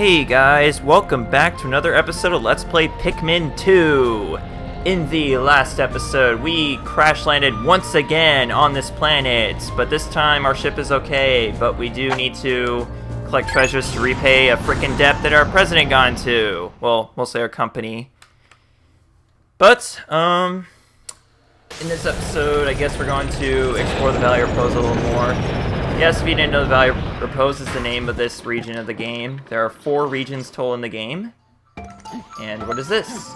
Hey guys, welcome back to another episode of Let's Play Pikmin 2! In the last episode, we crash landed once again on this planet, but this time our ship is okay, but we do need to collect treasures to repay a frickin' debt that our president got into. Well, mostly our company. But, in this episode, I guess we're going to explore the Valley of Repose a little more. Yes, if you didn't know, the Valley of Repose is the name of this region of the game. There are 4 regions total in the game. And what is this?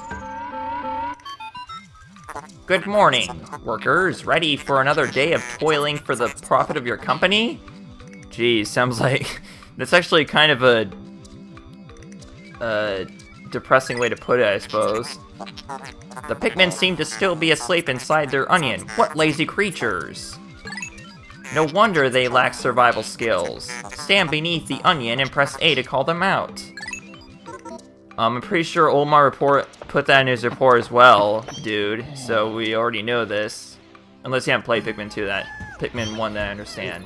Good morning, workers. Ready for another day of toiling for the profit of your company? Geez, sounds like... that's actually kind of a depressing way to put it, I suppose. The Pikmin seem to still be asleep inside their onion. What lazy creatures! No wonder they lack survival skills. Stand beneath the onion and press A to call them out. I'm pretty sure Olimar put that in his report as well, dude. So we already know this. Unless you haven't played Pikmin 2, that Pikmin 1 that I understand.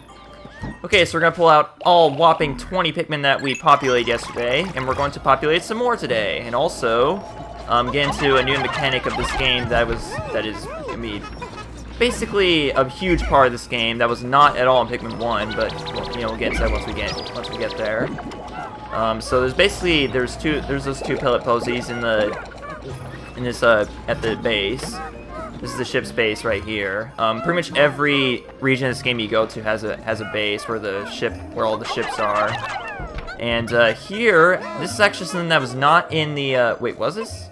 Okay, so we're going to pull out all whopping 20 Pikmin that we populated yesterday. And we're going to populate some more today. And also, get into a new mechanic of this game that is going to be basically a huge part of this game that was not at all in Pikmin 1, but you know, we'll get into that once we get there. So there's basically there's those 2 pellet posies in this at the base. This is the ship's base right here. Pretty much every region of this game you go to has a base where all the ships are. And here, this is actually something that was not in the wait, was this?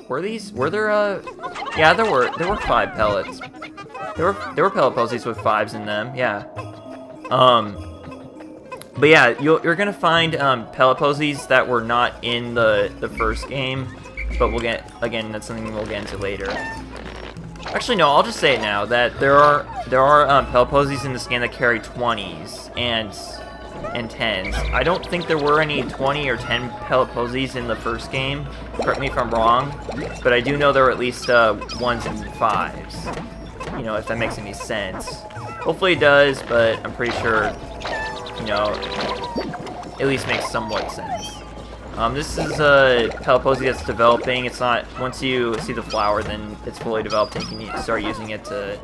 Were there yeah, there were 5 pellets. There were pellet posies with 5s in them, yeah. But yeah, you're gonna find pellet posies that were not in the first game, but we'll get, again, that's something we'll get into later. Actually, no, I'll just say it now that there are pellet posies in this game that carry 20s and 10s. I don't think there were any 20 or 10 pellet posies in the first game. Correct me if I'm wrong, but I do know there were at least 1s and 5s. You know, if that makes any sense. Hopefully it does, but I'm pretty sure, you know, at least makes somewhat sense. This is a pellet posy that's developing. It's not, once you see the flower, then it's fully developed and you can start using it to,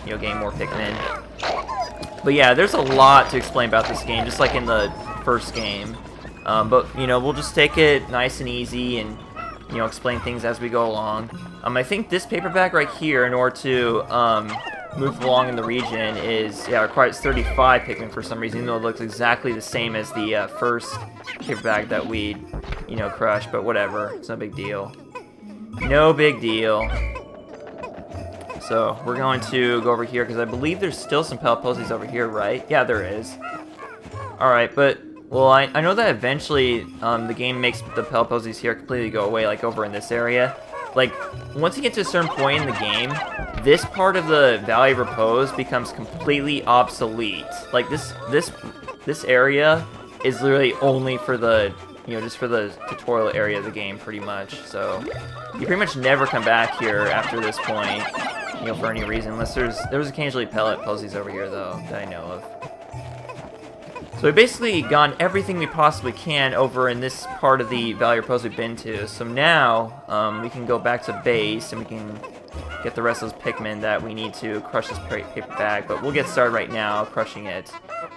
you know, gain more Pikmin. But yeah, there's a lot to explain about this game, just like in the first game. But, you know, we'll just take it nice and easy and, you know, explain things as we go along. I think this paper bag right here, in order to move along in the region, requires 35 Pikmin for some reason, even though it looks exactly the same as the first paper bag that we, you know, crushed. But whatever, it's no big deal. No big deal. So we're going to go over here because I believe there's still some pellet posies over here, right? Yeah, there is. All right, but. Well, I know that eventually the game makes the pellet posies here completely go away, like over in this area. Like, once you get to a certain point in the game, this part of the Valley of Repose becomes completely obsolete. Like, this area is literally only for the, you know, just for the tutorial area of the game, pretty much. So, you pretty much never come back here after this point, you know, for any reason, unless there's occasionally pellet posies over here, though, that I know of. So we've basically gotten everything we possibly can over in this part of the Valley of Repose we've been to. So now, we can go back to base and we can get the rest of those Pikmin that we need to crush this paper bag. But we'll get started right now, crushing it.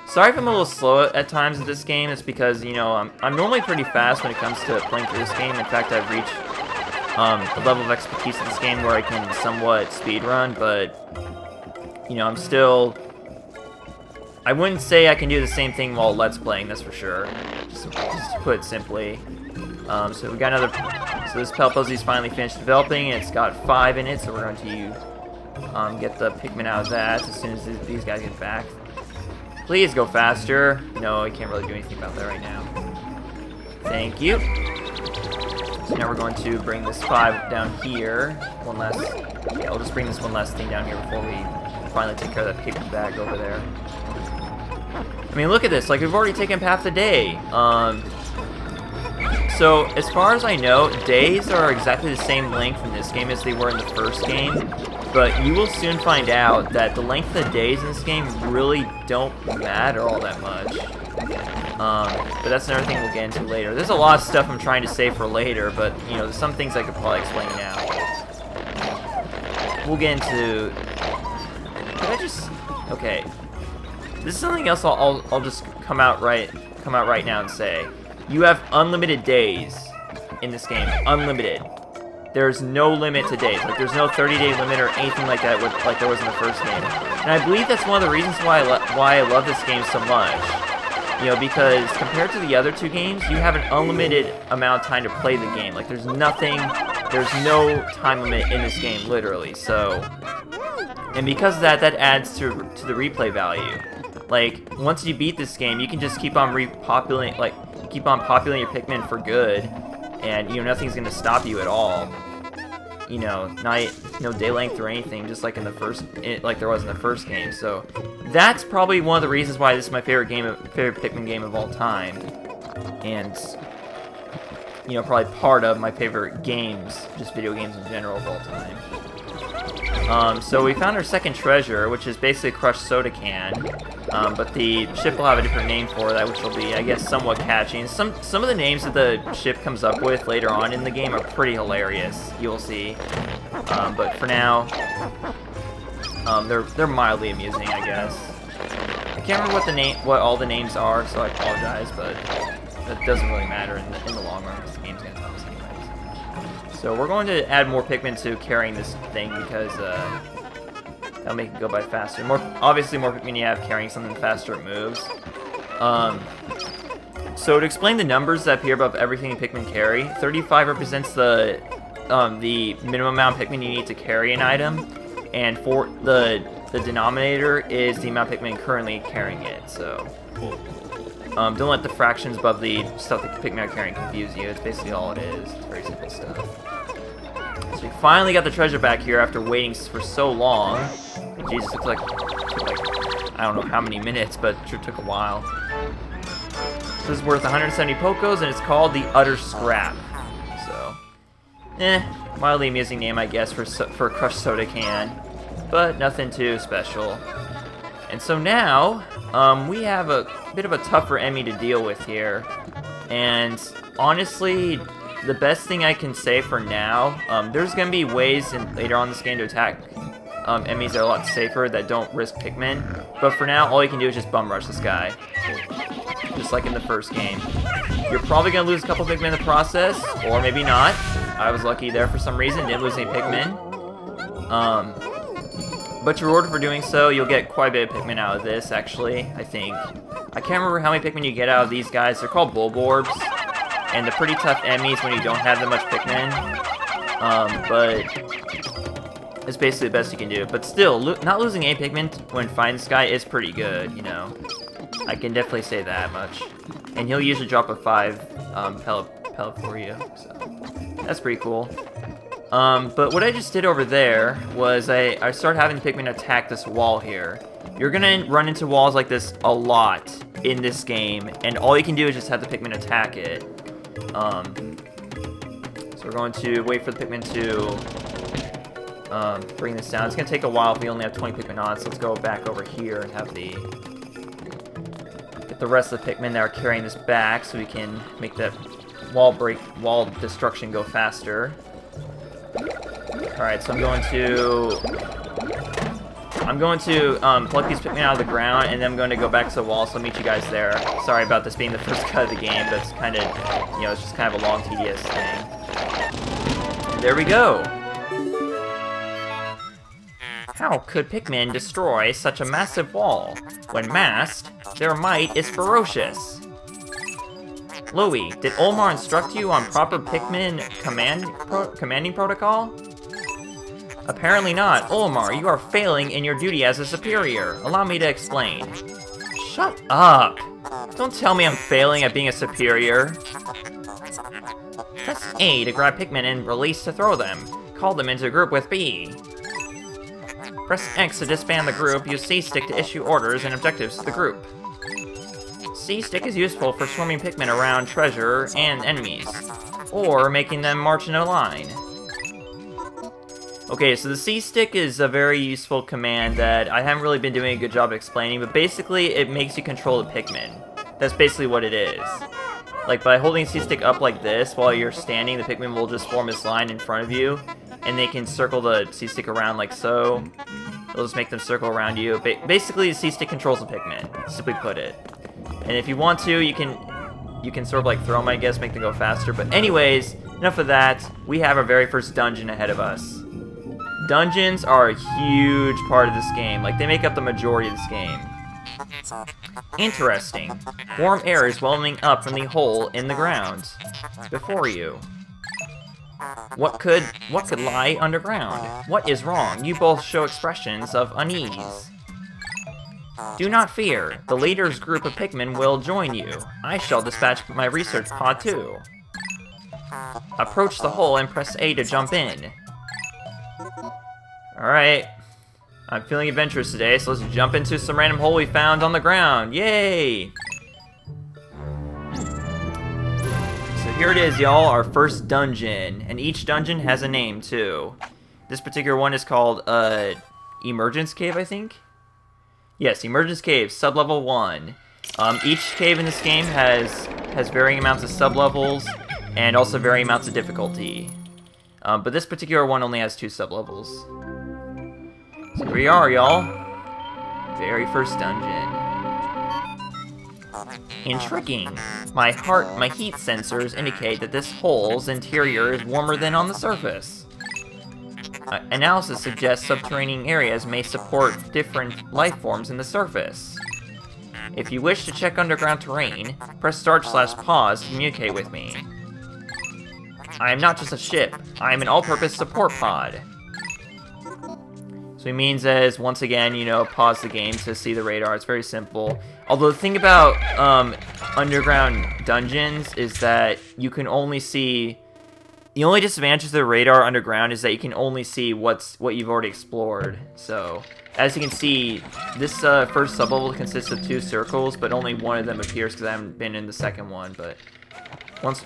Sorry if I'm a little slow at times in this game. It's because, you know, I'm normally pretty fast when it comes to playing through this game. In fact, I've reached a level of expertise in this game where I can somewhat speedrun, but, you know, I'm still... I wouldn't say I can do the same thing while Let's Playing, that's for sure. Just to put it simply. So we got another... So this pellet posy's finally finished developing. It's got 5 in it, so we're going to get the Pikmin out of that as soon as these guys get back. Please go faster. No, I can't really do anything about that right now. Thank you. So now we're going to bring this 5 down here. One last... Yeah, we'll just bring this one last thing down here before we finally take care of that paper bag over there. I mean, look at this. Like, we've already taken up half the day. So, as far as I know, days are exactly the same length in this game as they were in the first game, but you will soon find out that the length of the days in this game really don't matter all that much. But that's another thing we'll get into later. There's a lot of stuff I'm trying to save for later, but, you know, there's some things I could probably explain now. We'll get into... Can I just... Okay. This is something else I'll just come out right now and say. You have unlimited days in this game. Unlimited. There's no limit to days. Like, there's no 30-day limit or anything like that, like there was in the first game. And I believe that's one of the reasons why I love this game so much. You know, because compared to the other two games, you have an unlimited amount of time to play the game. Like, there's no time limit in this game, literally. So, and because of that, that adds to the replay value. Like, once you beat this game, you can just keep on populating your Pikmin for good, and, you know, nothing's gonna stop you at all. You know, no day length or anything, just like like there was in the first game. So that's probably one of the reasons why this is my favorite Pikmin game of all time, and, you know, probably part of my favorite games, just video games in general of all time. So we found our second treasure, which is basically a crushed soda can, but the ship will have a different name for that, which will be, I guess, somewhat catchy. And some of the names that the ship comes up with later on in the game are pretty hilarious, you'll see. But for now, they're mildly amusing, I guess. I can't remember what all the names are, so I apologize, but that doesn't really matter in the long run, because the game's gonna tell us anyways. So we're going to add more Pikmin to carrying this thing, because that'll make it go by faster. Obviously, more Pikmin you have carrying something faster, it moves. So to explain the numbers that appear above everything Pikmin carry, 35 represents the minimum amount of Pikmin you need to carry an item, and for the denominator is the amount of Pikmin currently carrying it. So don't let the fractions above the stuff that Pikmin are carrying confuse you. It's basically all it is. It's very simple stuff. So we finally got the treasure back here after waiting for so long. Jesus, it took like I don't know how many minutes, but it sure took a while. This is worth 170 Pokos, and it's called the Utter Scrap. So, mildly amusing name, I guess, for a crushed soda can, but nothing too special. And so now, we have a bit of a tougher enemy to deal with here, and honestly, the best thing I can say for now, there's going to be ways later on in this game to attack enemies that are a lot safer that don't risk Pikmin, but for now, all you can do is just bum rush this guy, just like in the first game. You're probably going to lose a couple Pikmin in the process, or maybe not. I was lucky there for some reason, didn't lose any Pikmin. But you're rewarded for doing so. You'll get quite a bit of Pikmin out of this, actually, I think. I can't remember how many Pikmin you get out of these guys. They're called Bulborbs, and they're pretty tough enemies when you don't have that much Pikmin. But it's basically the best you can do. But still, not losing any Pikmin when fighting this guy is pretty good, you know. I can definitely say that much. And he'll usually drop a 5 pellet for you, so that's pretty cool. But what I just did over there was I started having Pikmin attack this wall here. You're gonna run into walls like this a lot in this game, and all you can do is just have the Pikmin attack it. So we're going to wait for the Pikmin to bring this down. It's gonna take a while if we only have 20 Pikmin on, so let's go back over here and have get the rest of the Pikmin that are carrying this back so we can make that wall destruction go faster. Alright, so I'm going to pluck these Pikmin out of the ground, and then I'm going to go back to the wall, so I'll meet you guys there. Sorry about this being the first cut of the game, but it's kind of, you know, it's just kind of a long, tedious thing. There we go! How could Pikmin destroy such a massive wall? When massed, their might is ferocious. Louie, did Olimar instruct you on proper Pikmin commanding protocol? Apparently not. Olimar, you are failing in your duty as a superior. Allow me to explain. Shut up! Don't tell me I'm failing at being a superior. Press A to grab Pikmin and release to throw them. Call them into a group with B. Press X to disband the group. Use C-stick to issue orders and objectives to the group. C-stick is useful for swarming Pikmin around treasure and enemies, or making them march in a line. Okay, so the C-stick is a very useful command that I haven't really been doing a good job explaining, but basically it makes you control the Pikmin. That's basically what it is. Like, by holding C-stick up like this while you're standing, the Pikmin will just form this line in front of you, and they can circle the C-stick around like so. It'll just make them circle around you. Basically, the C-stick controls the Pikmin, simply put it. And if you want to, you can sort of like throw them, I guess, make them go faster. But anyways, enough of that. We have our very first dungeon ahead of us. Dungeons are a huge part of this game. Like, they make up the majority of this game. Interesting. Warm air is welling up from the hole in the ground before you. What could lie underground? What is wrong? You both show expressions of unease. Do not fear. The leader's group of Pikmin will join you. I shall dispatch my research pod too. Approach the hole and press A to jump in. Alright. I'm feeling adventurous today, so let's jump into some random hole we found on the ground. Yay! So here it is, y'all, our first dungeon. And each dungeon has a name, too. This particular one is called, Emergence Cave, I think? Yes, Emergence Cave, sublevel 1. Each cave in this game has varying amounts of sublevels, and also varying amounts of difficulty. But this particular one only has 2 sublevels. So here we are, y'all. Very first dungeon. Intriguing. My heat sensors indicate that this hole's interior is warmer than on the surface. Analysis suggests subterranean areas may support different life forms in the surface. If you wish to check underground terrain, press start/pause to communicate with me. I am not just a ship, I am an all-purpose support pod. So he means as, once again, you know, pause the game to see the radar. It's very simple. Although the thing about underground dungeons is that you can only see... The only disadvantage of the radar underground is that you can only see what you've already explored. So, as you can see, this first sublevel consists of 2 circles, but only one of them appears because I haven't been in the second one. But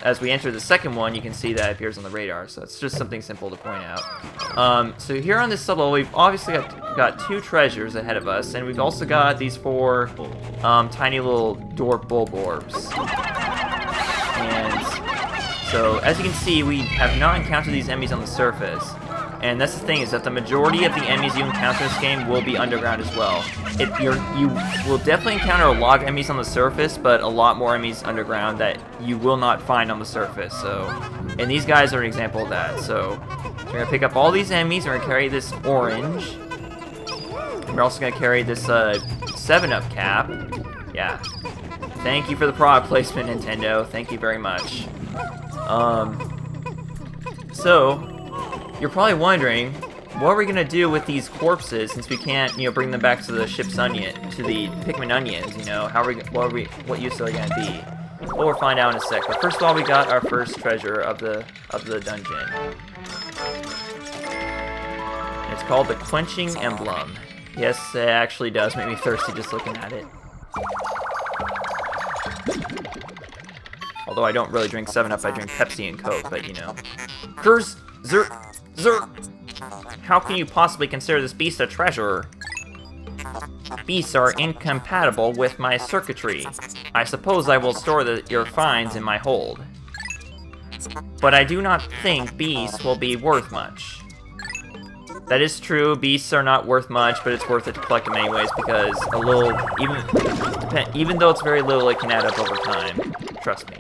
as we enter the second one, you can see that it appears on the radar. So it's just something simple to point out. So here on this sublevel, we've obviously got 2 treasures ahead of us, and we've also got these 4 tiny little dwarf bulborbs. And so, as you can see, we have not encountered these enemies on the surface. And that's the thing, is that the majority of the enemies you encounter in this game will be underground as well. You will definitely encounter a lot of enemies on the surface, but a lot more enemies underground that you will not find on the surface. So, and these guys are an example of that. So, we're going to pick up all these enemies, we're going to carry this orange. And we're also going to carry this 7-Up cap. Yeah. Thank you for the product placement, Nintendo. Thank you very much. So, you're probably wondering, what are we gonna do with these corpses since we can't, you know, bring them back to the ship's onion, to the Pikmin onions, you know? What use are they gonna be? Well, we'll find out in a sec. But first of all, we got our first treasure of the dungeon. And it's called the Quenching Emblem. Yes, it actually does make me thirsty just looking at it. Although I don't really drink 7-Up, I drink Pepsi and Coke, but you know. How can you possibly consider this beast a treasure? Beasts are incompatible with my circuitry. I suppose I will store your finds in my hold. But I do not think beasts will be worth much. That is true, beasts are not worth much, but it's worth it to collect them anyways, because a little, even though it's very little, it can add up over time. Trust me.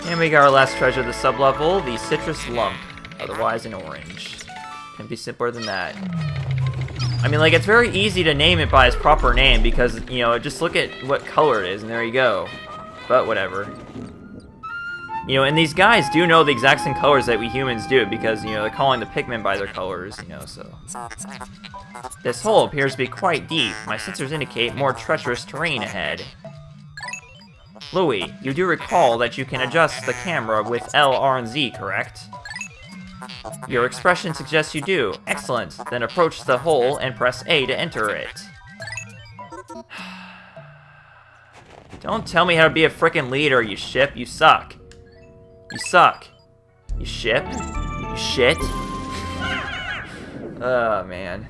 And we got our last treasure of the sublevel, the Citrus Lump, otherwise an orange. Can't be simpler than that. I mean, like, it's very easy to name it by its proper name, because, you know, just look at what color it is, and there you go. But whatever. You know, and these guys do know the exact same colors that we humans do, because, you know, they're calling the Pikmin by their colors, you know, so. This hole appears to be quite deep. My sensors indicate more treacherous terrain ahead. Louis, you do recall that you can adjust the camera with L, R, and Z, correct? Your expression suggests you do. Excellent. Then approach the hole and press A to enter it. Don't tell me how to be a frickin' leader, you ship. You suck. You suck. You ship. You shit. Oh, man.